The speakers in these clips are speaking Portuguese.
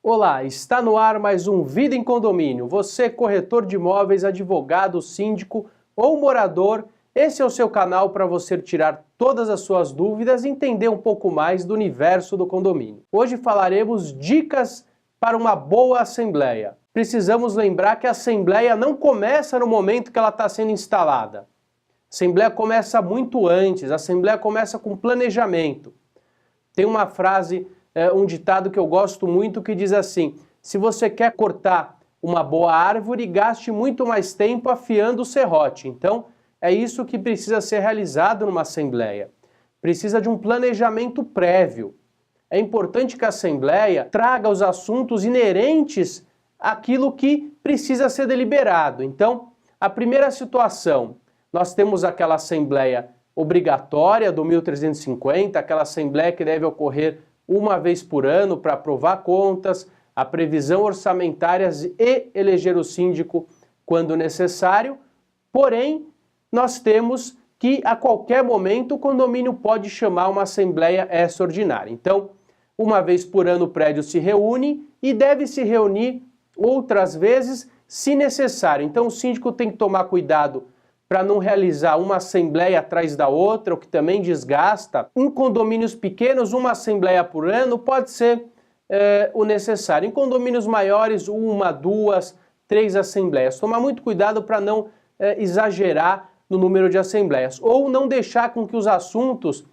Olá, está no ar mais um Vida em Condomínio. Você, corretor de imóveis, advogado, síndico ou morador, esse é o seu canal para você tirar todas as suas dúvidas e entender um pouco mais do universo do condomínio. Hoje falaremos dicas para uma boa assembleia. Precisamos lembrar que a assembleia não começa no momento que ela está sendo instalada. A assembleia começa muito antes, a assembleia começa com planejamento. Tem uma frase, um ditado que eu gosto muito que diz assim: se você quer cortar uma boa árvore, gaste muito mais tempo afiando o serrote. Então, é isso que precisa ser realizado numa assembleia. Precisa de um planejamento prévio. É importante que a assembleia traga os assuntos inerentes àquilo que precisa ser deliberado. Então, a primeira situação, nós temos aquela assembleia obrigatória do 1350, aquela assembleia que deve ocorrer uma vez por ano para aprovar contas, a previsão orçamentária e eleger o síndico quando necessário. Porém, nós temos que a qualquer momento o condomínio pode chamar uma assembleia extraordinária. Então, uma vez por ano o prédio se reúne e deve se reunir outras vezes se necessário. Então o síndico tem que tomar cuidado para não realizar uma assembleia atrás da outra, o que também desgasta. Em condomínios pequenos, uma assembleia por ano pode ser o necessário. Em condomínios maiores, uma, duas, três assembleias. Tomar muito cuidado para não exagerar no número de assembleias. Ou não deixar com que os assuntos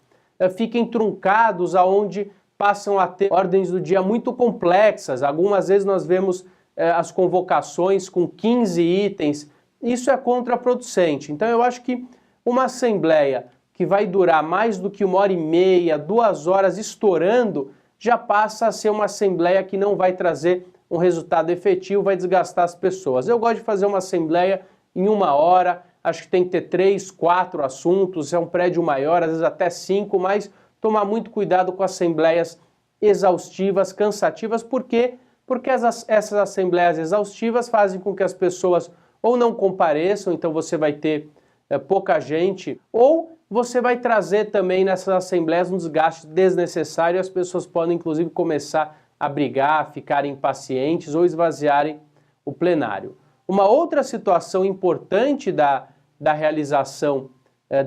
fiquem truncados, aonde passam a ter ordens do dia muito complexas. Algumas vezes nós vemos as convocações com 15 itens. Isso é contraproducente. Então eu acho que uma assembleia que vai durar mais do que 1h30, 2 horas estourando, já passa a ser uma assembleia que não vai trazer um resultado efetivo, vai desgastar as pessoas. Eu gosto de fazer uma assembleia em 1 hora, acho que tem que ter 3, 4 assuntos, é um prédio maior, às vezes até 5, mas tomar muito cuidado com assembleias exaustivas, cansativas. Por quê? Porque essas assembleias exaustivas fazem com que as pessoas ou não compareçam, então você vai ter pouca gente, ou você vai trazer também nessas assembleias um desgaste desnecessário e as pessoas podem inclusive começar a brigar, ficarem impacientes ou esvaziarem o plenário. Uma outra situação importante da realização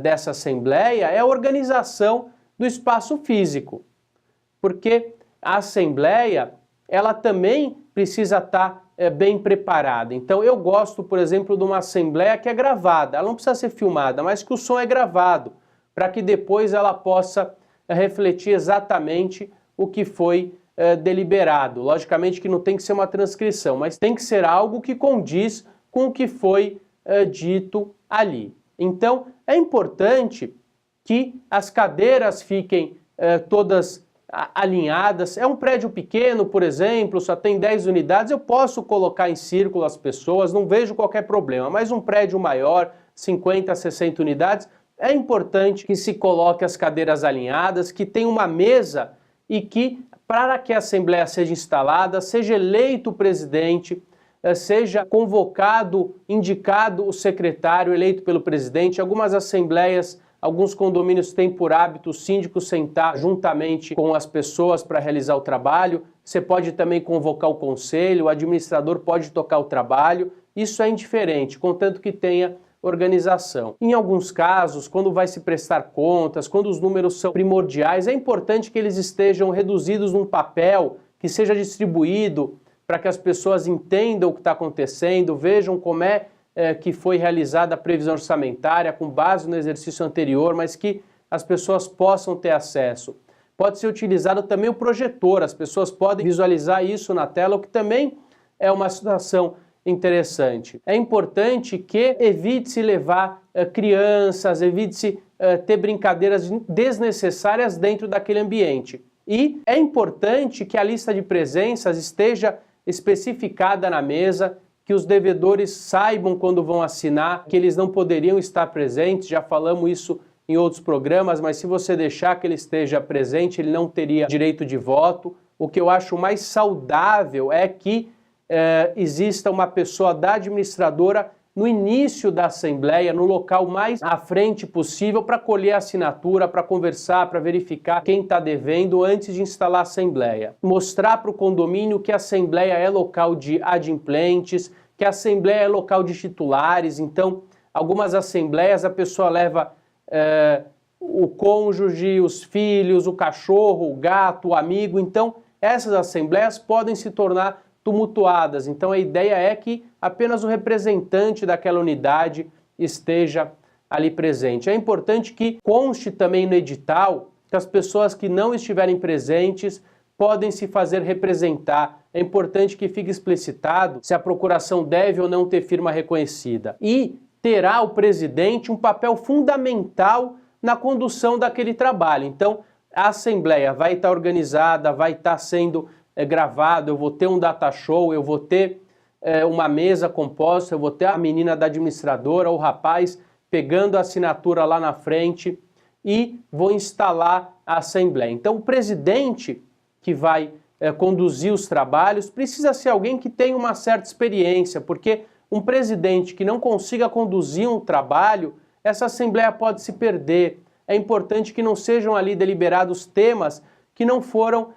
dessa assembleia é a organização do espaço físico, porque a assembleia ela também precisa estar bem preparada. Então eu gosto, por exemplo, de uma assembleia que é gravada. Ela não precisa ser filmada, mas que o som é gravado, para que depois ela possa refletir exatamente o que foi deliberado. Logicamente que não tem que ser uma transcrição, mas tem que ser algo que condiz com o que foi dito ali. Então é importante que as cadeiras fiquem todas alinhadas. É um prédio pequeno, por exemplo, só tem 10 unidades, eu posso colocar em círculo as pessoas, não vejo qualquer problema. Mas um prédio maior, 50, 60 unidades, é importante que se coloque as cadeiras alinhadas, que tenha uma mesa e que, para que a assembleia seja instalada, seja eleito o presidente, seja convocado, indicado o secretário eleito pelo presidente. Algumas assembleias, alguns condomínios têm por hábito o síndico sentar juntamente com as pessoas para realizar o trabalho. Você pode também convocar o conselho, o administrador pode tocar o trabalho. Isso é indiferente, contanto que tenha organização. Em alguns casos, quando vai se prestar contas, quando os números são primordiais, é importante que eles estejam reduzidos num papel que seja distribuído para que as pessoas entendam o que está acontecendo, vejam como que foi realizada a previsão orçamentária com base no exercício anterior, mas que as pessoas possam ter acesso. Pode ser utilizado também o projetor, as pessoas podem visualizar isso na tela, o que também é uma situação interessante. É importante que evite-se levar crianças, evite-se ter brincadeiras desnecessárias dentro daquele ambiente. E é importante que a lista de presenças esteja especificada na mesa, que os devedores saibam quando vão assinar, que eles não poderiam estar presentes. Já falamos isso em outros programas, mas se você deixar que ele esteja presente, ele não teria direito de voto. O que eu acho mais saudável é que exista uma pessoa da administradora no início da Assembleia, no local mais à frente possível, para colher a assinatura, para conversar, para verificar quem está devendo antes de instalar a Assembleia. Mostrar para o condomínio que a Assembleia é local de adimplentes, que a Assembleia é local de titulares. Então, algumas assembleias a pessoa leva o cônjuge, os filhos, o cachorro, o gato, o amigo. Então, essas assembleias podem se tornar tumultuadas. Então, a ideia é que apenas o representante daquela unidade esteja ali presente. É importante que conste também no edital que as pessoas que não estiverem presentes podem se fazer representar. É importante que fique explicitado se a procuração deve ou não ter firma reconhecida. E terá o presidente um papel fundamental na condução daquele trabalho. Então, a Assembleia vai estar organizada, vai estar sendo gravado, eu vou ter um data show, eu vou ter uma mesa composta, eu vou ter a menina da administradora, o rapaz pegando a assinatura lá na frente e vou instalar a Assembleia. Então, o presidente que vai conduzir os trabalhos precisa ser alguém que tenha uma certa experiência, porque um presidente que não consiga conduzir um trabalho, essa Assembleia pode se perder. É importante que não sejam ali deliberados temas que não foram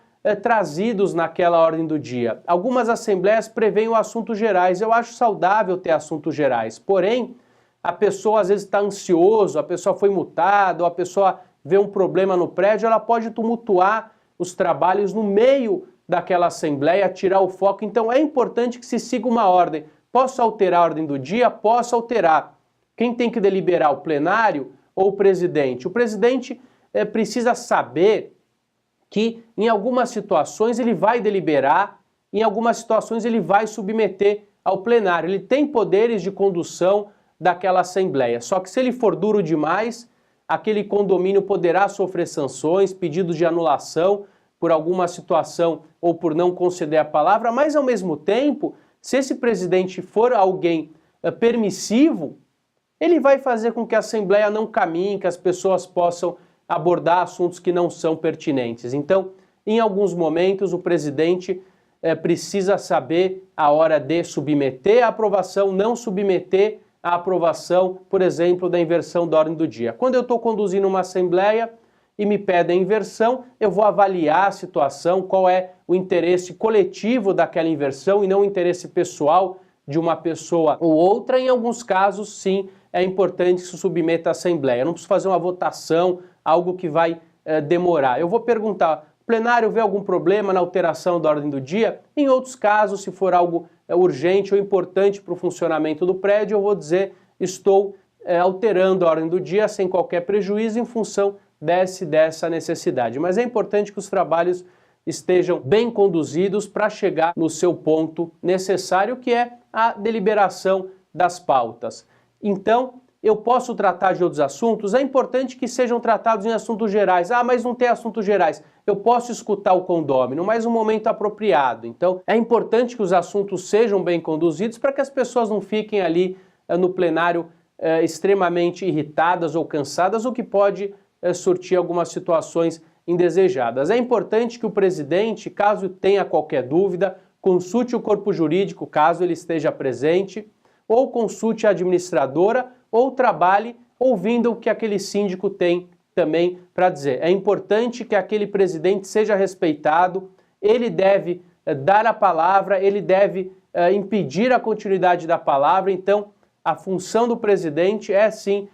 trazidos naquela ordem do dia. Algumas assembleias prevêem o assuntos gerais. Eu acho saudável ter assuntos gerais, porém, a pessoa às vezes está ansioso, a pessoa foi multada, ou a pessoa vê um problema no prédio, ela pode tumultuar os trabalhos no meio daquela assembleia, tirar o foco. Então é importante que se siga uma ordem. Posso alterar a ordem do dia? Posso alterar. Quem tem que deliberar, o plenário ou o presidente? O presidente precisa saber que em algumas situações ele vai deliberar, em algumas situações ele vai submeter ao plenário. Ele tem poderes de condução daquela assembleia. Só que se ele for duro demais, aquele condomínio poderá sofrer sanções, pedidos de anulação por alguma situação ou por não conceder a palavra, mas ao mesmo tempo, se esse presidente for alguém permissivo, ele vai fazer com que a Assembleia não caminhe, que as pessoas possam abordar assuntos que não são pertinentes. Então, em alguns momentos, o presidente precisa saber a hora de submeter a aprovação, não submeter a aprovação, por exemplo, da inversão da ordem do dia. Quando eu estou conduzindo uma Assembleia e me pedem inversão, eu vou avaliar a situação, qual é o interesse coletivo daquela inversão e não o interesse pessoal de uma pessoa ou outra. Em alguns casos, sim, é importante que se submeta à Assembleia. Eu não preciso fazer uma votação, algo que vai demorar. Eu vou perguntar, o plenário vê algum problema na alteração da ordem do dia? Em outros casos, se for algo urgente ou importante para o funcionamento do prédio, eu vou dizer, estou alterando a ordem do dia sem qualquer prejuízo em função dessa necessidade. Mas é importante que os trabalhos estejam bem conduzidos para chegar no seu ponto necessário, que é a deliberação das pautas. Então, eu posso tratar de outros assuntos? É importante que sejam tratados em assuntos gerais. Ah, mas não tem assuntos gerais. Eu posso escutar o condômino, mas um momento apropriado. Então, é importante que os assuntos sejam bem conduzidos para que as pessoas não fiquem ali no plenário extremamente irritadas ou cansadas, o que pode surtir algumas situações indesejadas. É importante que o presidente, caso tenha qualquer dúvida, consulte o corpo jurídico, caso ele esteja presente, ou consulte a administradora, ou trabalhe ouvindo o que aquele síndico tem também para dizer. É importante que aquele presidente seja respeitado, ele deve dar a palavra, ele deve impedir a continuidade da palavra. Então, a função do presidente é sim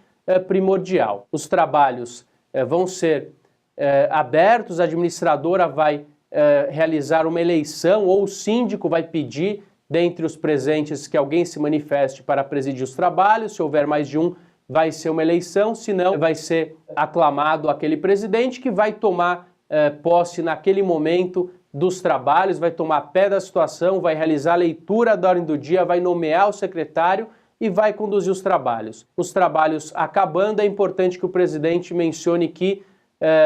primordial. Os trabalhos vão ser abertos, a administradora vai realizar uma eleição ou o síndico vai pedir dentre os presentes que alguém se manifeste para presidir os trabalhos. Se houver mais de um, vai ser uma eleição, se não, vai ser aclamado aquele presidente que vai tomar posse naquele momento dos trabalhos, vai tomar pé da situação, vai realizar a leitura da ordem do dia, vai nomear o secretário e vai conduzir os trabalhos. Os trabalhos acabando, é importante que o presidente mencione que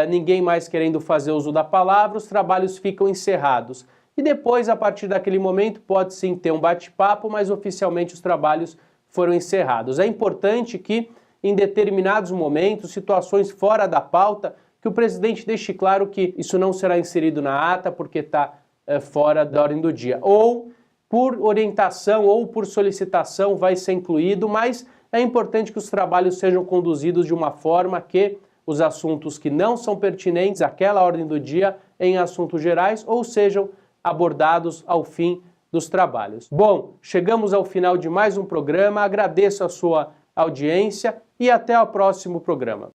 ninguém mais querendo fazer uso da palavra, os trabalhos ficam encerrados. E depois, a partir daquele momento, pode sim ter um bate-papo, mas oficialmente os trabalhos foram encerrados. É importante que, em determinados momentos, situações fora da pauta, que o presidente deixe claro que isso não será inserido na ata porque está fora da ordem do dia. Ou por orientação ou por solicitação vai ser incluído, mas é importante que os trabalhos sejam conduzidos de uma forma que os assuntos que não são pertinentes àquela ordem do dia em assuntos gerais ou sejam abordados ao fim dos trabalhos. Bom, chegamos ao final de mais um programa, agradeço a sua audiência e até o próximo programa.